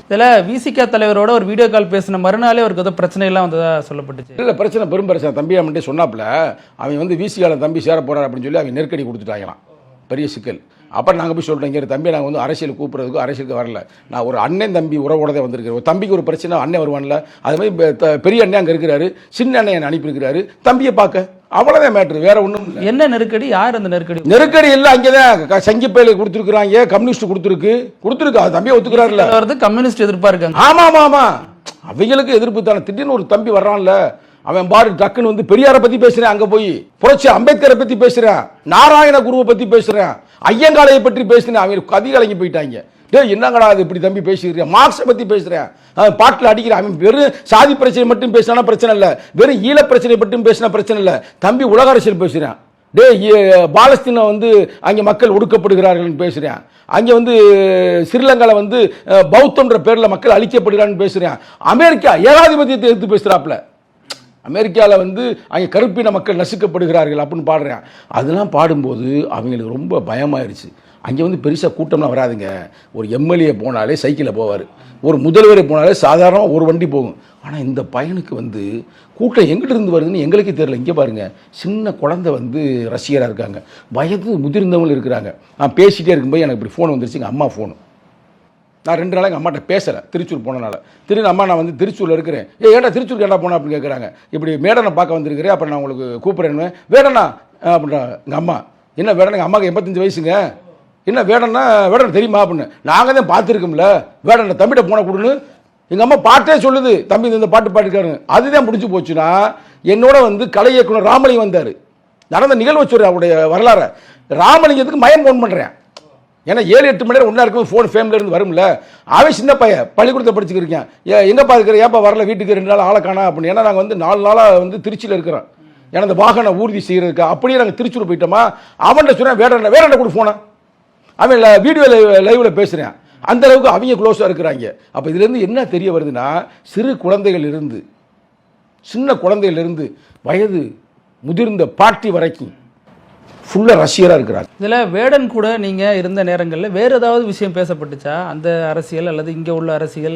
இதில் விசிக தலைவரோட ஒரு வீடியோ கால் பேசின மறுநாளே அவருக்கு ஏதோ பிரச்சனை எல்லாம் வந்ததா சொல்லப்பட்டுச்சு. இல்லை பிரச்சனை பெரும் பிரச்சனை. தம்பி அவன்கிட்ட சொன்னாப்புல அவன் வந்து விசிகால தம்பி சேர போறாரு அப்படின்னு சொல்லி அவன் நெருக்கடி கொடுத்துட்டாங்களாம். பெரிய சிக்கல். அப்புறம் நாங்கள் போய் சொல்லிட்டோம், இங்கே தம்பி நாங்கள் வந்து அரசியல் கூப்பிட்றதுக்கு அரசியலுக்கு வரல, நான் ஒரு அண்ணன் தம்பி உறவோட தான் வந்திருக்கிறேன். ஒரு தம்பிக்கு ஒரு பிரச்சனை அண்ணன் வருவான்ல, அது மாதிரி பெரிய அண்ணன் அங்கே இருக்கிறாரு, சின்ன அண்ணன் என்னை அனுப்பியிருக்கிறாரு தம்பியை பார்க்க. அவ்வளோதான் மேட்ரு, வேற ஒன்றும் இல்லை. என்ன நெருக்கடி? யார் அந்த நெருக்கடி? நெருக்கடி இல்லை, அங்கே தான் சங்கிப்பயில கொடுத்துருக்குறாங்க, கம்யூனிஸ்ட் கொடுத்துருக்கு அது தம்பியை ஒத்துக்கிறாருல்ல. கம்யூனிஸ்ட் எதிர்ப்பா இருக்காங்க. ஆமாம் ஆமாம், அவங்களுக்கு எதிர்ப்பு தானே. திடீர்னு ஒரு தம்பி வர்றான்ல, அவன் பாரு டக்குன்னு வந்து பெரியாரை பத்தி பேசுறேன், அங்க போய் புரட்சி அம்பேத்கரை பத்தி பேசுறேன், நாராயண குருவை பத்தி பேசுறேன், ஐயங்காளையை பற்றி பேசுறேன். அவங்க கதி கலங்கி போயிட்டாங்க. டேய் என்னங்கடா அது இப்படி தம்பி பேசிக்கிறேன், மார்க்ஸை பத்தி பேசுறேன், பாட்டில் அடிக்கிறேன். அவன் வெறும் சாதி பிரச்சனை மட்டும் பேசினா பிரச்சனை இல்லை, வெறும் ஈழ பிரச்சனை மட்டும் பேசினா பிரச்சனை இல்லை, தம்பி உலக அரசியல் பேசுறேன். டே பாலஸ்தீன வந்து அங்கே மக்கள் ஒடுக்கப்படுகிறார்கள் பேசுறேன், அங்கே வந்து ஸ்ரீலங்காவில் வந்து பௌத்தம்ன்ற பேரில் மக்கள் அழிக்கப்படுகிறான்னு பேசுறேன். அமெரிக்கா ஏகாதிபத்தியத்தை எடுத்து பேசுறாப்புல, அமெரிக்காவில் வந்து அங்கே கருப்பின மக்கள் நசுக்கப்படுகிறார்கள் அப்படின்னு பாடுறேன். அதெல்லாம் பாடும்போது அவங்களுக்கு ரொம்ப பயமாயிருச்சு. அங்கே வந்து பெருசாக கூட்டம்லாம் வராதுங்க. ஒரு எம்எல்ஏ போனாலே சைக்கிளில் போவார், ஒரு முதல்வர் போனாலே சாதாரணமாக ஒரு வண்டி போகும். ஆனால் இந்த பையனுக்கு வந்து கூட்டம் எங்கிட்ட இருந்து வருதுன்னு எங்களுக்கே தெரியல. இங்கே பாருங்கள், சின்ன குழந்தை வந்து ரசிகராக இருக்காங்க, வயது முதிர்ந்தவங்களும் இருக்கிறாங்க. நான் பேசிகிட்டே இருக்கும்போது எனக்கு இப்படி ஃபோன் வந்துருச்சு, எங்கள் அம்மா ஃபோனு. நான் 2 நாளாக எங்கள் அம்மாட்ட பேசலை, திருச்சூர் போனனால. அம்மா நான் வந்து திருச்சூரில் இருக்கிறேன், ஏன்டா திருச்சூருக்கு ஏன்டா போனேன் அப்படின்னு கேட்குறாங்க. இப்படி மேடனை பார்க்க வந்திருக்கிறேன், அப்புறம் நான் உங்களுக்கு கூப்பிட்றேன்னு. வேடனா அப்படின்றாங்க எங்கள் அம்மா. என்ன வேடனா? எங்கள் அம்மாவுக்கு 85 வயசுங்க. என்ன வேடனா? வேடன் தெரியுமா அப்படின்னு. நாங்கள் தான் பார்த்துருக்கோம்ல, வேடனை தம்பிகிட்ட போன கொடுன்னு எங்கள் அம்மா பாட்டே சொல்லுது, தம்பி இந்த பாட்டு பாட்டுக்காருங்க. அதுதான் முடிஞ்சு போச்சுன்னா, என்னோட வந்து கலை இயக்குனர் ராமலிங்கம் வந்தார். நடந்த நிகழ்வு சொல்கிறேன், அவருடைய வரலாறு. ராமலிங்கத்துக்கு மயம் ஃபோன் பண்ணுறேன், ஏன்னா 7-8 மணி நேரம் ஒன்றா இருக்கும், ஃபோன் ஃபேமிலியில் இருந்து வரும்ல. அவன் சின்ன பையன், பள்ளிக்கூடத்தை படிச்சுக்கிருக்கேன். எங்கேப்பா இருக்கிற, ஏப்பா வரல வீட்டுக்கு 2 நாள் ஆளை காணா அப்படின்னு. ஏன்னா நாங்கள் வந்து 4 நாளாக வந்து திருச்சியில் இருக்கிறோம், ஏன்னா அந்த வாகன ஊர்தி செய்கிறதுக்கு. அப்படியே நாங்கள் திருச்சூர் போயிட்டோமா. அவன்கிட்ட சொன்னேன், வேடனை கூட ஃபோனை. அவன் வீடியோ லைவில் பேசுகிறேன். அந்த அளவுக்கு அவங்க க்ளோஸாக இருக்கிறாங்க. அப்போ இதுலேருந்து என்ன தெரிய வருதுன்னா, சிறு குழந்தைகள் இருந்து, சின்ன குழந்தைகள் இருந்து வயது முதிர்ந்த பாட்டி வரைக்கும் ஃபுல்லாக ரசிகராக இருக்கிறாங்க. இதில் வேடன் கூட நீங்கள் இருந்த நேரங்களில் வேறு ஏதாவது விஷயம் பேசப்பட்டுச்சா? அந்த அரசியல் அல்லது இங்கே உள்ள அரசியல்